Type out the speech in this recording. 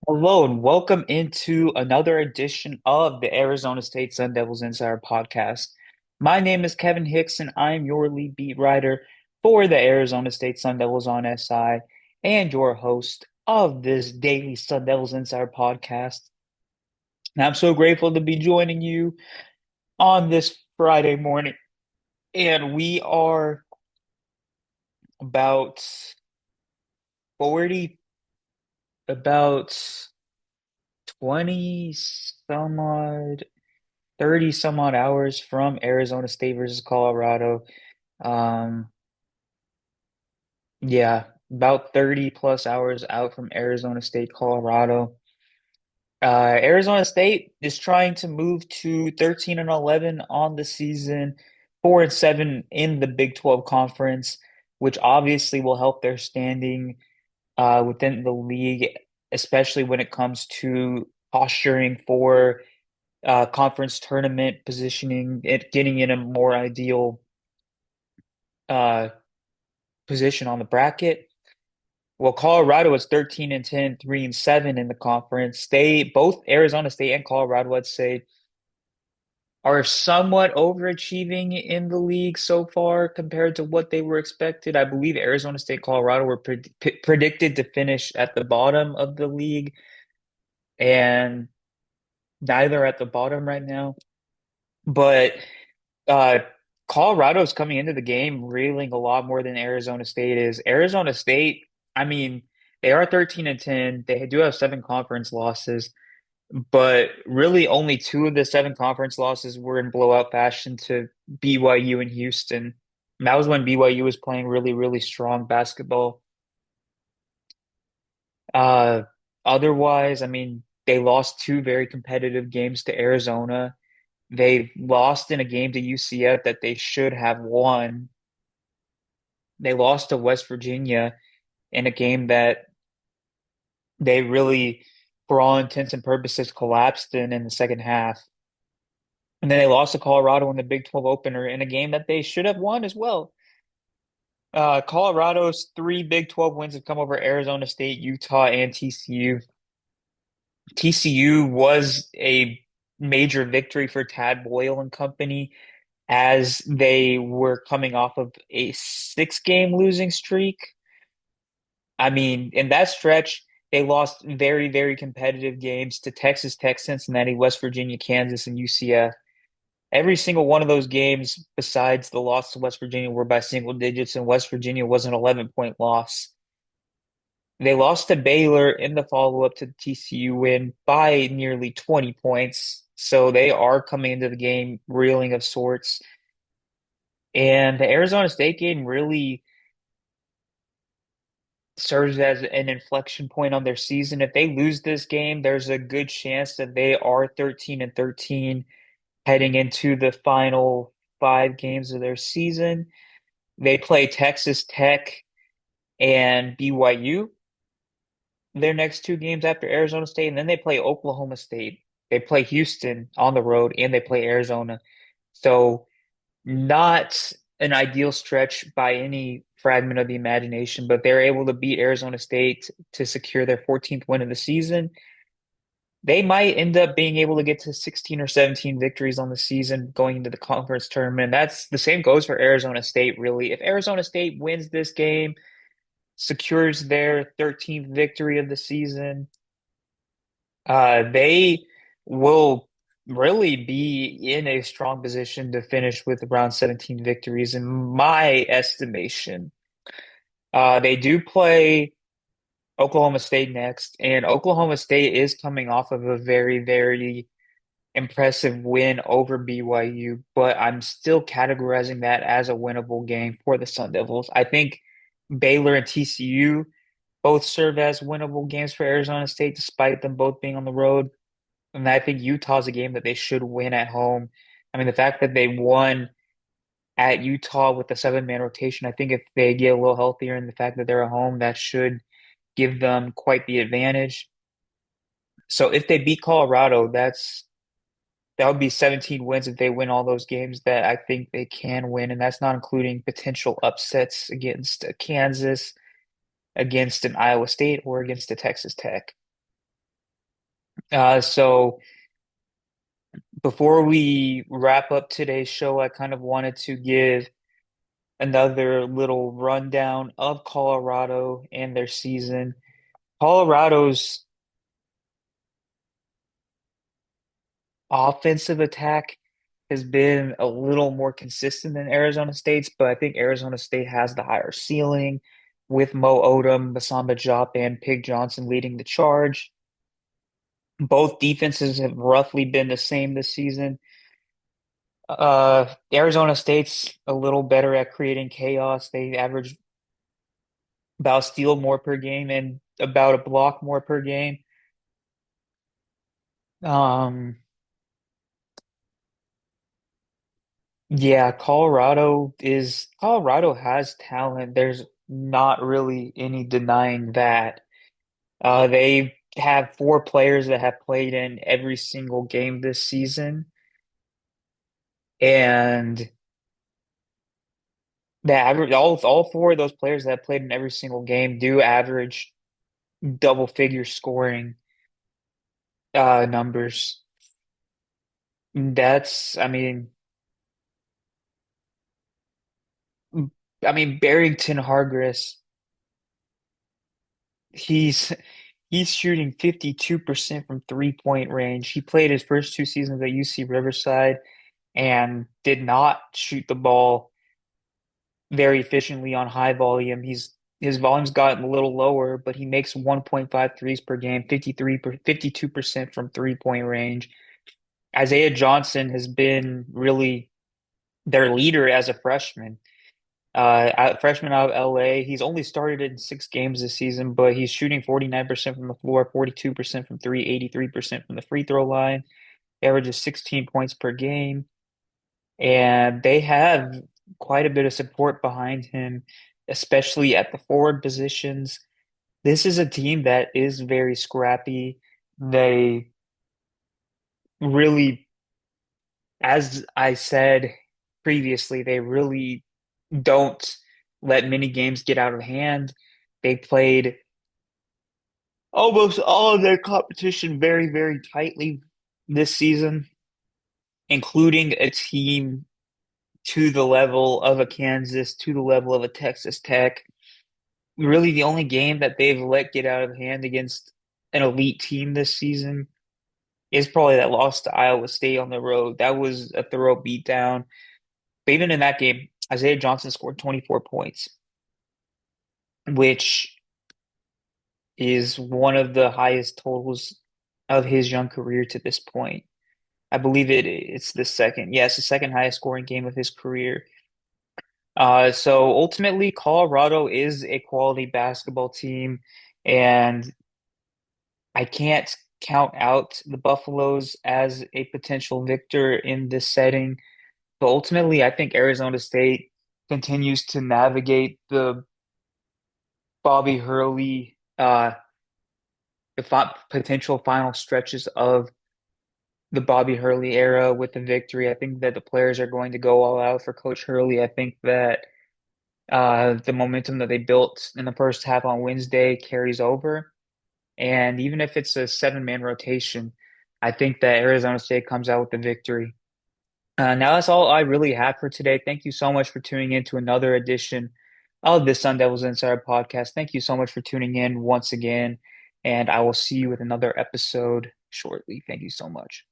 Hello and welcome into another edition of the Arizona State Sun Devils Insider Podcast. My name is Kevin Hicks and I'm your lead beat writer for the Arizona State Sun Devils on SI and your host of this daily Sun Devils Insider Podcast. And I'm so grateful to be joining you on this Friday morning. And we are about 40, about 20 some odd 30 some odd hours from Arizona State versus Colorado. Um, yeah, about 30 plus hours out from Arizona State, Colorado. Arizona State is trying to move to 13 and 11 on the season, 4 and 7 in the Big 12 conference, which obviously will help their standing within the league, especially when it comes to posturing for conference tournament positioning, it getting in a more ideal uh, position on the bracket. Well, Colorado is 13 and 10, 3 and 7 in the conference. They both Arizona State and Colorado, I'd say, are somewhat overachieving in the league so far compared to what they were expected. I believe Arizona State, Colorado were predicted to finish at the bottom of the league, and neither at the bottom right now. But Uh, Colorado's coming into the game reeling a lot more than Arizona State is. Arizona State, I mean, they are 13 and 10. They do have seven conference losses, but really only two of the seven conference losses were in blowout fashion to BYU and Houston. And that was when BYU was playing really, really strong basketball. Uh, Otherwise, I mean, they lost two very competitive games to Arizona. They lost in a game to UCF that they should have won. They lost to West Virginia in a game that they really, for all intents and purposes, collapsed in the second half. And then they lost to Colorado in the Big 12 opener in a game that they should have won as well. Colorado's three Big 12 wins have come over Arizona State, Utah, and TCU. TCU was a major victory for Tad Boyle and company as they were coming off of a six-game losing streak. I mean, in that stretch, they lost very, very competitive games to Texas Tech, Cincinnati, West Virginia, Kansas, and UCF. Every single one of those games, besides the loss to West Virginia, were by single digits, and West Virginia was an 11-point loss. They lost to Baylor in the follow-up to the TCU win by nearly 20 points. So they are coming into the game reeling of sorts. And the Arizona State game really serves as an inflection point on their season. If they lose this game, there's a good chance that they are 13 and 13 heading into the final five games of their season. They play Texas Tech and BYU their next two games after Arizona State, and then they play Oklahoma State. They play Houston on the road, and they play Arizona. So not an ideal stretch by any fragment of the imagination, but they're able to beat Arizona State to secure their 14th win of the season. They might end up being able to get to 16 or 17 victories on the season going into the conference tournament. That's the same goes for Arizona State, really. If Arizona State wins this game, secures their 13th victory of the season, they will really be in a strong position to finish with around 17 victories, in my estimation. They do play Oklahoma State next, and Oklahoma State is coming off of a very, very impressive win over BYU, but I'm still categorizing that as a winnable game for the Sun Devils. I think Baylor and TCU both serve as winnable games for Arizona State, despite them both being on the road. And I think Utah's a game that they should win at home. I mean, the fact that they won at Utah with the seven-man rotation, I think if they get a little healthier and the fact that they're at home, that should give them quite the advantage. So if they beat Colorado, that would be 17 wins if they win all those games that I think they can win, and that's not including potential upsets against Kansas, against an Iowa State, or against a Texas Tech. So before we wrap up today's show, I kind of wanted to give another little rundown of Colorado and their season. Colorado's offensive attack has been a little more consistent than Arizona State's, but I think Arizona State has the higher ceiling with Mo Odom, Basamba Diop, and Pig Johnson leading the charge. Both defenses have roughly been the same this season. Arizona State's a little better at creating chaos. They average about a steal more per game and about a block more per game. Um, yeah, Colorado has talent. There's not really any denying that. They have four players that have played in every single game this season, and the average all four of those players that have played in every single game do average double figure scoring numbers. I mean, Barrington Hargress, he's he's shooting 52% from three-point range. He played his first two seasons at UC Riverside and did not shoot the ball very efficiently on high volume. His volume's gotten a little lower, but he makes 1.5 threes per game, 52% from three-point range. Isaiah Johnson has been really their leader as a freshman. Freshman out of LA. He's only started in 6 games this season, but he's shooting 49% from the floor, 42% from three, 83% from the free throw line. Averages 16 points per game. And they have quite a bit of support behind him, especially at the forward positions. This is a team that is very scrappy. They really, as I said previously, they really don't let many games get out of hand. They played almost all of their competition very, very tightly this season, including a team to the level of a Kansas, to the level of a Texas Tech. Really, the only game that they've let get out of hand against an elite team this season is probably that loss to Iowa State on the road. That was a thorough beatdown. But even in that game, Isaiah Johnson scored 24 points, which is one of the highest totals of his young career to this point. I believe it's the second. Yeah, it's the second highest scoring game of his career. So ultimately, Colorado is a quality basketball team, and I can't count out the Buffaloes as a potential victor in this setting. But ultimately, I think Arizona State continues to navigate the Bobby Hurley, the potential final stretches of the Bobby Hurley era with the victory. I think that the players are going to go all out for Coach Hurley. I think that the momentum that they built in the first half on Wednesday carries over. And even if it's a seven-man rotation, I think that Arizona State comes out with the victory. Now that's all I really have for today. Thank you so much for tuning in to another edition of the Sun Devils Insider podcast. Thank you so much for tuning in once again, and I will see you with another episode shortly. Thank you so much.